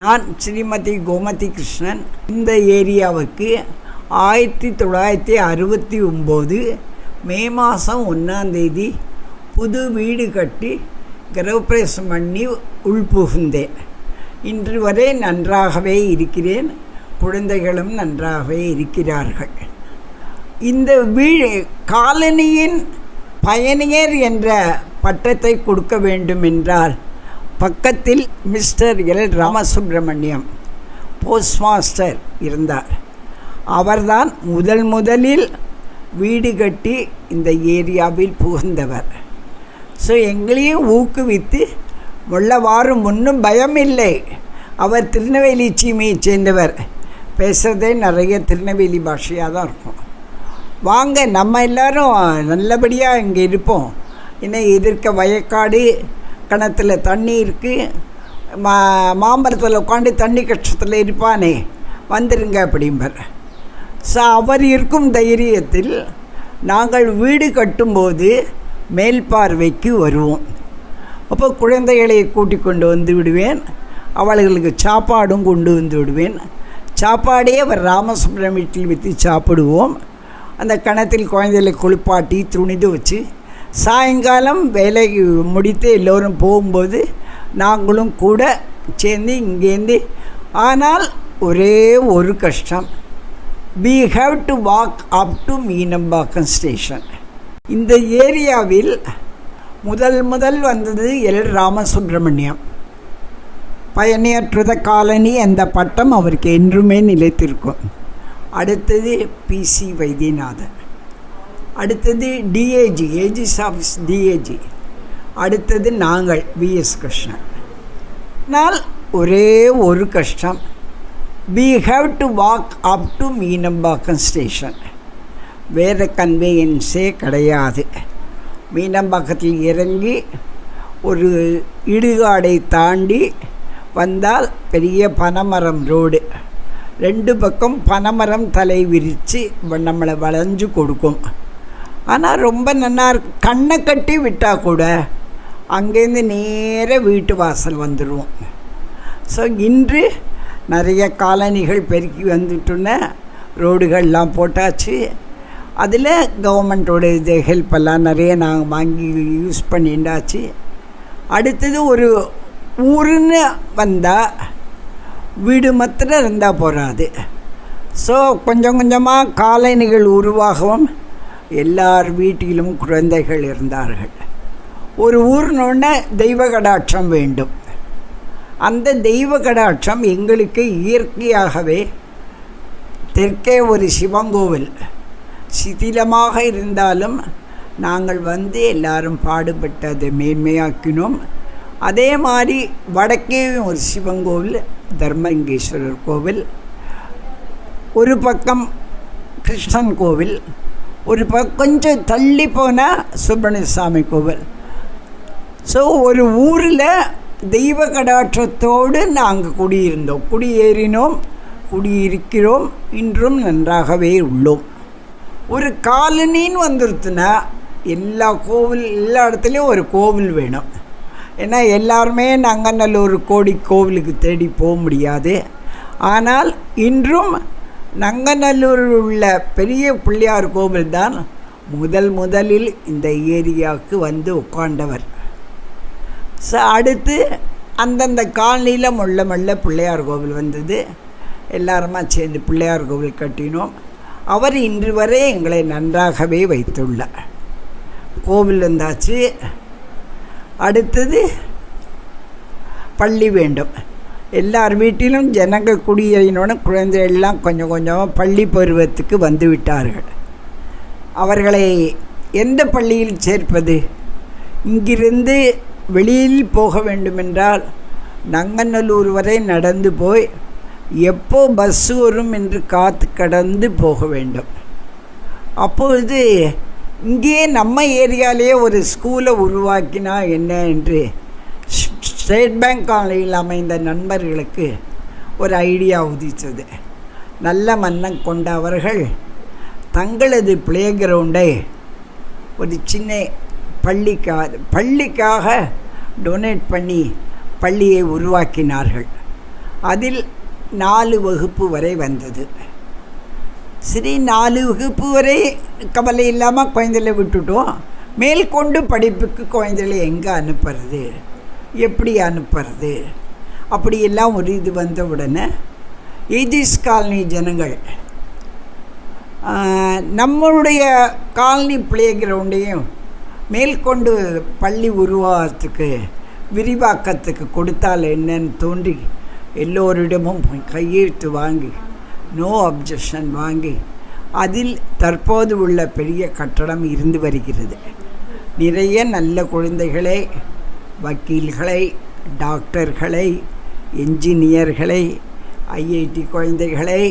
நான் ஸ்ரீமதி கோமதி கிருஷ்ணன். இந்த ஏரியாவுக்கு 1969 மே மாதம் 1 புது வீடு கட்டி கிரகப்பிரவேசம் பண்ணி உள்புகுந்தேன். இன்று வரை நன்றாகவே இருக்கிறேன். குழந்தைகளும் நன்றாகவே இருக்கிறார்கள். இந்த காலனியின் பயணியர் என்ற பட்டத்தை கொடுக்க வேண்டும் என்றால் பக்கத்தில் mister L Ramasubramaniam post master இருந்தார். அவர்தான் முதலில் வீடு கட்டி இந்த ஏரியாவில் புகுந்தவர். ஸோ எங்களையும் ஊக்குவித்து உள்ளவாறும் ஒன்றும் பயமில்லை. அவர் திருநெல்வேலி சீமையை சேர்ந்தவர். பேசுகிறதே நிறைய திருநெல்வேலி பாஷையாக தான் இருக்கும். வாங்க, நம்ம எல்லோரும் நல்லபடியாக இங்கே இருப்போம். இன்னும் எதிர்க்க வயக்காடு, கிணத்துல தண்ணி இருக்குது, மாம்பரத்தில் உட்காந்து தண்ணி கஷ்டத்தில் இருப்பானே, வந்துருங்க அப்படிம்பார். ஸோ அவர் இருக்கும் தைரியத்தில் நாங்கள் வீடு கட்டும்போது மேல் பார்வைக்கு வருவோம். அப்போ குழந்தைகளை கூட்டிக் கொண்டு வந்து விடுவேன். அவர்களுக்கு சாப்பாடும் கொண்டு வந்து விடுவேன். சாப்பாடே அவர் ராமசுப்ரமணியம் வீட்டில் வைத்து சாப்பிடுவோம். அந்த கிணத்தில் குழந்தைகளை குளிப்பாட்டி துணி துவச்சு சாயங்காலம் வேலை முடித்து எல்லோரும் போகும்போது நாங்களும் கூட சேர்ந்து இங்கேருந்து. ஆனால் ஒரே ஒரு கஷ்டம், we have to walk up to Meenambakkam station. இந்த ஏரியாவில் முதல் வந்தது எல் ராமசுப்ரமணியம். பயணியர் டு த காலனி அந்த பட்டம் அவருக்கு என்றுமே நிலைத்திருக்கும். அடுத்தது PC வைத்தியநாதன், அடுத்தது டிஏஜி, ஏஜிஸ் ஆஃபீஸ் டிஏஜி, அடுத்தது நாங்கள் VS கிருஷ்ணன். ஆனால் ஒரே ஒரு கஷ்டம், we have to walk up to Meenambakkam station. வேறு கன்வேயன்ஸே கிடையாது. மீனம்பாக்கத்தில் இறங்கி ஒரு இடுகாடை தாண்டி வந்தால் பெரிய பனைமரம் ரோடு. 2 பக்கம் பனைமரம் தலை விரித்து நம்மளை வளைஞ்சு கொடுக்கும். ஆனால் ரொம்ப நல்லா இருக்கும். கண்ணை கட்டி விட்டால் கூட அங்கேருந்து நேர வீட்டு வாசல் வந்துடுவோம். ஸோ இன்று நிறைய காலனிகள் பெருக்கி வந்துட்டுன, ரோடுகள்லாம் போட்டாச்சு. அதில் கவர்மெண்ட்டோட இது ஹெல்ப்பெல்லாம் நிறைய நாங்கள் வாங்கி யூஸ் பண்ணிண்டாச்சு. அடுத்தது ஒரு ஊருன்னு வந்தால் வீடு மாத்திரம் இருந்தால் போகாது. ஸோ கொஞ்சம் கொஞ்சமாக காலனிகள் உருவாகவும் எல்லார் வீட்டிலும் குழந்தைகள் இருந்தார்கள். ஒரு ஊர்னோடனே தெய்வ கடாட்சம் வேண்டும். அந்த தெய்வ கடாட்சம் எங்களுக்கு இயற்கையாகவே தெற்கே ஒரு சிவங்கோவில் சிதிலமாக இருந்தாலும் நாங்கள் வந்து எல்லாரும் பாடுபட்டு அதை மேன்மையாக்கினோம். அதே மாதிரி வடக்கே ஒரு சிவங்கோவில், தர்மலிங்கேஸ்வரர் கோவில், ஒரு பக்கம் கிருஷ்ணன் கோவில், ஒரு கொஞ்சம் தள்ளி போனால் சுப்பிரமணிய சாமி கோவில். ஸோ ஒரு ஊரில் தெய்வ கடாட்சத்தோடு நாங்கள் குடியேறினோம், குடியிருக்கிறோம். இன்றும் நன்றாகவே உள்ளோம். ஒரு காலனின்னு வந்துருச்சுன்னா எல்லா இடத்துலையும் ஒரு கோவில் வேணும். ஏன்னா எல்லாருமே நங்கநல்லூர் கோவிலுக்கு தேடி போக முடியாது. ஆனால் இன்றும் நங்கநல்லூரில் உள்ள பெரிய பிள்ளையார் கோவில் தான் முதலில் இந்த ஏரியாவுக்கு வந்து உட்காண்டவர். ஸோ அடுத்து அந்தந்த காலனியில் மெல்ல பிள்ளையார் கோவில் வந்தது. எல்லாருமா சேர்ந்து பிள்ளையார் கோவில் கட்டினோம். அவர் இன்று வரை எங்களை நன்றாகவே வைத்துள்ளார். கோவில் வந்தாச்சு. அடுத்தது பள்ளி வேண்டும். எல்லார் வீட்டிலும் ஜனங்கள் குடியேறினோன்னு குழந்தைகள்லாம் கொஞ்சம் கொஞ்சமாக பள்ளி பருவத்துக்கு வந்து விட்டார்கள். அவர்களை எந்த பள்ளியில் சேர்ப்பது? இங்கிருந்து வெளியில் போக வேண்டுமென்றால் நங்கநல்லூர் வரை நடந்து போய் எப்போ பஸ் வரும் என்று காத்து கடந்து போக வேண்டும். அப்பொழுது இங்கேயே நம்ம ஏரியாலேயே ஒரு ஸ்கூலை உருவாக்கினா என்ன என்று ஸ்டேட் பேங்க் காலனியில் அமைந்த நண்பர்களுக்கு ஒரு ஐடியா உதித்தது. நல்ல மன்னம் கொண்ட அவர்கள் தங்களது பிளே கிரவுண்டை ஒரு சின்ன பள்ளிக்காக டொனேட் பண்ணி பள்ளியை உருவாக்கினார்கள். அதில் 4 வகுப்பு வரை வந்தது. சரி, 4 வகுப்பு வரை கவலை இல்லாமல் குழந்தைகளை விட்டுட்டோம். மேற்கொண்டு படிப்புக்கு குழந்தைகளை எங்கே அனுப்புறது, எப்படி அனுப்புறது, அப்படியெல்லாம் ஒரு இது வந்த உடனே ஏஜிஸ் காலனி ஜனங்கள் நம்மளுடைய காலனி பிளே கிரவுண்டையும் மேற்கொண்டு பள்ளி உருவாகத்துக்கு விரிவாக்கத்துக்கு கொடுத்தால் என்னன்னு தோன்றி எல்லோரிடமும் கையெழுத்து வாங்கி நோ அப்ஜெக்ஷன் வாங்கி அதில் தற்போது உள்ள பெரிய கட்டடம் இருந்து வருகிறது. நிறைய நல்ல குழந்தைகளை, வக்கீல்களை, டாக்டர்களை, என்ஜினியர்களை, ஐஐடி குழந்தைகளை,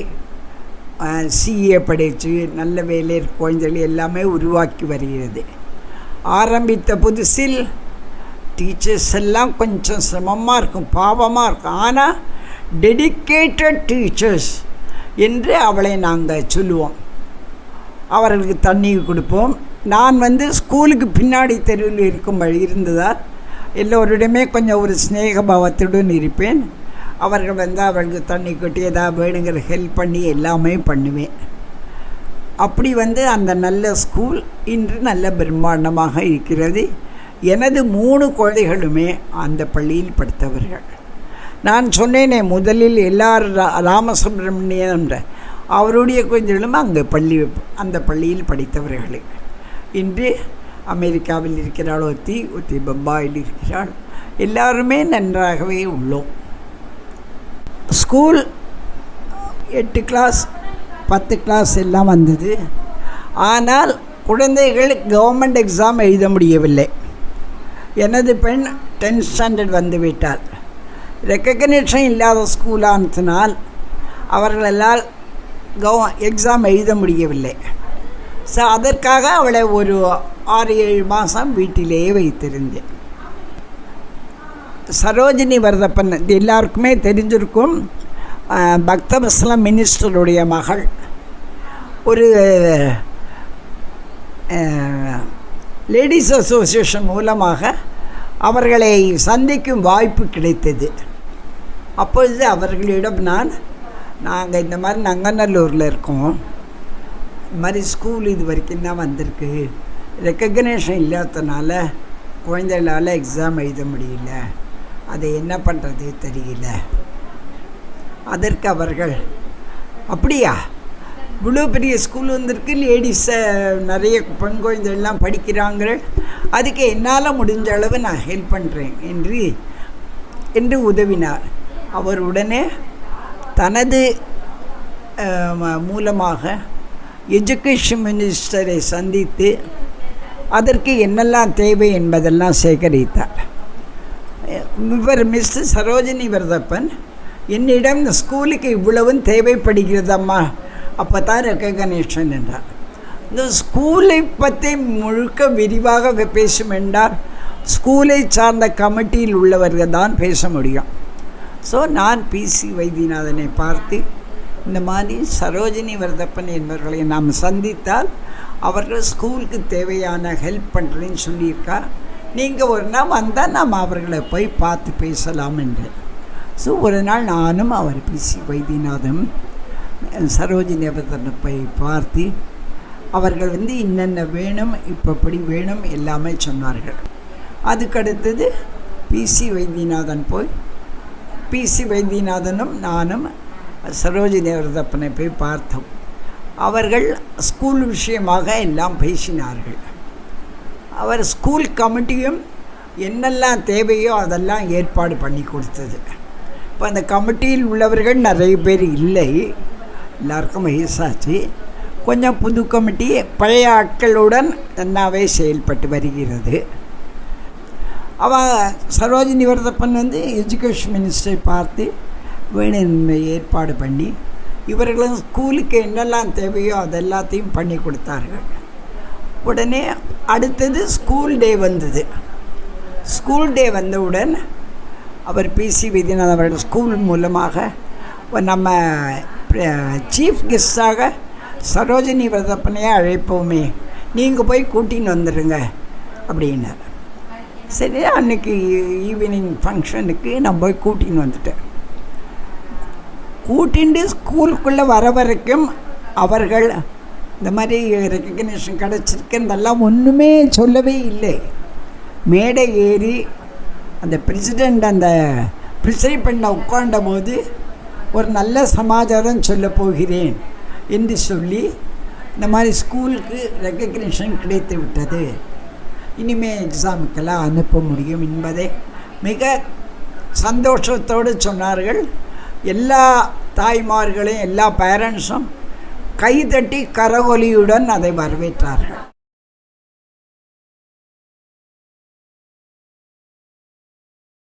சிஏ படித்து நல்ல வேலையில் குழந்தைகள் எல்லாமே உருவாக்கி வருகிறது. ஆரம்பித்த புதுசில் டீச்சர்ஸ் எல்லாம் கொஞ்சம் சிரமமாக இருக்கும், பாவமாக இருக்கும். ஆனால் டெடிக்கேட்டட் டீச்சர்ஸ் என்று அவளை நாங்கள் சொல்லுவோம். அவர்களுக்கு தண்ணி கொடுப்போம். நான் ஸ்கூலுக்கு பின்னாடி தெருவில் இருக்கும்படி இருந்ததால் எல்லோருடையுமே கொஞ்சம் ஒரு ஸ்நேகபாவத்துடன் இருப்பேன். அவர்கள் அவர்களுக்கு தண்ணி கொட்டி ஏதாவது வேணுங்கிற ஹெல்ப் பண்ணி எல்லாமே பண்ணுவேன். அப்படி அந்த நல்ல ஸ்கூல் இன்று நல்ல பிரம்மாண்டமாக இருக்கிறது. எனது 3 குழந்தைகளுமே அந்த பள்ளியில் படித்தவர்கள். நான் சொன்னேனே முதலில் எல்லாரும் ராமசுப்ரமணியன் அவருடைய குழந்தைகளும் அந்த பள்ளியில் படித்தவர்களே. இன்று அமெரிக்காவில் இருக்கிறாள், ஒருத்தி பம்பாயில் இருக்கிறாள். எல்லாருமே நன்றாகவே உள்ளோம். ஸ்கூல் 8 கிளாஸ் 10 கிளாஸ் எல்லாம் வந்தது. ஆனால் குழந்தைகள் கவர்மெண்ட் எக்ஸாம் எழுத முடியவில்லை. எனது பெண் 10th ஸ்டாண்டர்ட் வந்துவிட்டாள். ரெக்கக்னேஷன் இல்லாத ஸ்கூலானதினால் அவர்களால் எக்ஸாம் எழுத முடியவில்லை. ஸோ அதற்காக அவளை ஒரு 6-7 மாதம் வீட்டிலேயே வைத்திருந்தேன். சரோஜினி வரதப்பன் எல்லாருக்குமே தெரிஞ்சிருக்கும். பக்தவத்சலம் மினிஸ்டருடைய மகள். ஒரு லேடிஸ் அசோசியேஷன் மூலமாக அவர்களை சந்திக்கும் வாய்ப்பு கிடைத்தது. அப்பொழுது அவர்களிடம் நாங்கள் இந்த மாதிரி நங்கநல்லூரில் இருக்கோம், இந்த மாதிரி ஸ்கூல் இது வரைக்கும் தான் வந்திருக்கு, ரெக்கக்னேஷன் இல்லாததுனால குழந்தைகளால் எக்ஸாம் எழுத முடியல, அதை என்ன பண்ணுறது தெரியல. அதற்கு அவர்கள், அப்படியா இவ்வளோ பெரிய ஸ்கூல் வந்திருக்கு, லேடிஸை நிறைய பெண் குழந்தைகள்லாம் படிக்கிறாங்க, அதுக்கு என்னால் முடிஞ்ச அளவு நான் ஹெல்ப் பண்ணுறேன் என்று உதவினார். அவர் உடனே தனது மூலமாக எஜுகேஷன் மினிஸ்டரை சந்தித்து அதற்கு என்னெல்லாம் தேவை என்பதெல்லாம் சேகரித்தார். இவர் மிஸ்டர் சரோஜினி வரதப்பன் என்னிடம் இந்த ஸ்கூலுக்கு இவ்வளவும் தேவைப்படுகிறதம்மா, அப்போ தான் ரெக்கக்னேஷன் என்றார். இந்த ஸ்கூலை பற்றி முழுக்க விரிவாக பேசும் என்றால் ஸ்கூலை சார்ந்த கமிட்டியில் உள்ளவர்கள் தான் பேச முடியும். ஸோ நான் பிசி வைத்தியநாதனை பார்த்து இந்த மாதிரி சரோஜினி வரதப்பன் என்பவர்களை நாம் சந்தித்தால் அவர்கள் ஸ்கூலுக்கு தேவையான ஹெல்ப் பண்ணுறேன்னு சொல்லியிருக்கா, நீங்கள் ஒரு நாள் வந்தால் நாம் அவர்களை போய் பார்த்து பேசலாம் என்று. ஸோ ஒரு நாள் நானும் அவர் பிசி வைத்தியநாதன் சரோஜினி வரதப்பனை போய் பார்த்து அவர்கள் இன்னென்ன வேணும், இப்படி வேணும் எல்லாமே சொன்னார்கள். அதுக்கடுத்தது பிசி வைத்தியநாதன் போய் பிசி வைத்தியநாதனும் நானும் சரோஜினி வரதப்பனை போய் பார்த்தோம். அவர்கள் ஸ்கூல் விஷயமாக எல்லாம் பேசினார்கள். அவர் ஸ்கூல் கமிட்டியும் என்னெல்லாம் தேவையோ அதெல்லாம் ஏற்பாடு பண்ணி கொடுத்தது. இப்போ அந்த கமிட்டியில் உள்ளவர்கள் நிறைய பேர் இல்லை, எல்லாருக்கும் வயசாச்சு. கொஞ்சம் புது கமிட்டி பழைய ஆட்களுடன் நன்னாவே செயல்பட்டு வருகிறது. சரோஜினி வரதப்பன் எஜுகேஷன் மினிஸ்டரை பார்த்து வேணும் ஏற்பாடு பண்ணி இவர்களும் ஸ்கூலுக்கு என்னெல்லாம் தேவையோ அதெல்லாத்தையும் பண்ணி கொடுத்தார்கள். உடனே அடுத்தது ஸ்கூல் டே வந்தது. ஸ்கூல் டே வந்தவுடன் அவர் பிசி வைத்தியநாதன் அவர்கள் ஸ்கூல் மூலமாக நம்ம சீஃப் கெஸ்டாக சரோஜினி வரதப்பனையே அழைப்போமே, நீங்கள் போய் கூட்டின்னு வந்துடுங்க அப்படின்னார். சரி, அன்றைக்கி ஈவினிங் ஃபங்க்ஷனுக்கு நான் போய் கூட்டின்னு வந்துட்டேன். கூட்டிண்டு ஸ்கூலுக்குள்ளே வர வரைக்கும் அவர்கள் இந்த மாதிரி ரெக்கக்னேஷன் கிடச்சிருக்குன்றெல்லாம் ஒன்றுமே சொல்லவே இல்லை. மேடை ஏறி அந்த பிரசிடெண்ட் அந்த ப்ரிசைட் பண்ண உட்காண்ட போது ஒரு நல்ல சமாச்சாரம் சொல்ல போகிறேன் என்று சொல்லி இந்த மாதிரி ஸ்கூலுக்கு ரெக்கக்னேஷன் கிடைத்து விட்டது, இனிமேல் எக்ஸாமுக்கெல்லாம் அனுப்ப முடியும் என்பதை மிக சந்தோஷத்தோடு சொன்னார்கள். எல்லா தாய்மார்களையும் எல்லா பேரண்ட்ஸும் கைதட்டி கரகொலியுடன் அதை வரவேற்றார்கள்.